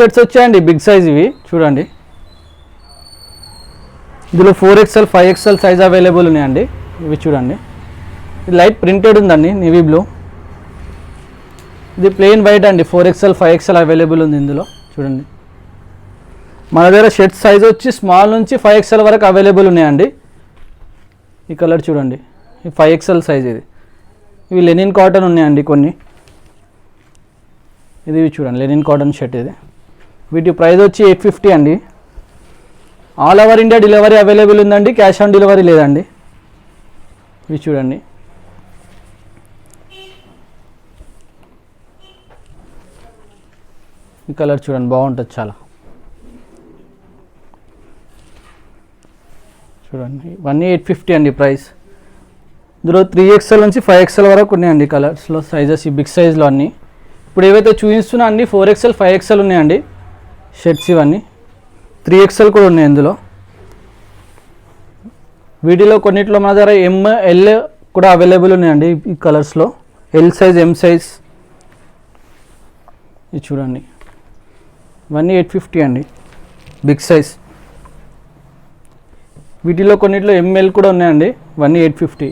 Shirts వచ్చాయండి big size ఇవి చూడండి. ఇందులో 4XL 5XL సైజ్ అవైలబుల్ ఉన్నాయండి. ఇవి చూడండి, ఇది లైట్ ప్రింటెడ్ ఉందండి నేవీ బ్లూ. ఇది ప్లెయిన్ వైట్ అండి. 4XL 5XL అవైలబుల్ ఉంది ఇందులో చూడండి. మన దగ్గర షర్ట్ సైజ్ వచ్చి స్మాల్ నుంచి 5XL వరకు అవైలబుల్ ఉన్నాయండి. ఈ కలర్ చూడండి, ఈ 5XL సైజ్ ఇది. ఇవి లెనిన్ కాటన్ ఉన్నాయండి కొన్ని. ఇది చూడండి లెనిన్ కాటన్ షర్ట్ ఇది. వీటి ప్రైస్ వచ్చి 850 అండి. All over India delivery available ఉందండి, క్యాష్ ఆన్ డెలివరీ లేదండి. ఇవి చూడండి, ఈ కలర్ చూడండి బాగుంటుంది చాలా. చూడండి ఇవన్నీ 850 అండి ప్రైస్. ఇందులో 3XL నుంచి 5XL వరకు ఉన్నాయండి కలర్స్లో సైజెస్, ఈ బిగ్ సైజ్లో అన్నీ. ఇప్పుడు ఏవైతే చూపిస్తున్నా అన్నీ 4XL 5XL ఉన్నాయండి షర్ట్స్. ఇవన్నీ 3XL కూడా ఉన్నాయి ఇందులో. వీటిలో కొన్నిట్లో మన దగ్గర ML కూడా అవైలబుల్ ఉన్నాయండి ఈ కలర్స్లో. L size, M size. ఇది చూడండి ఇవన్నీ 850 అండి బిగ్ సైజ్. వీటిలో కొన్నిట్లో ML కూడా ఉన్నాయండి, ఇవన్నీ 850.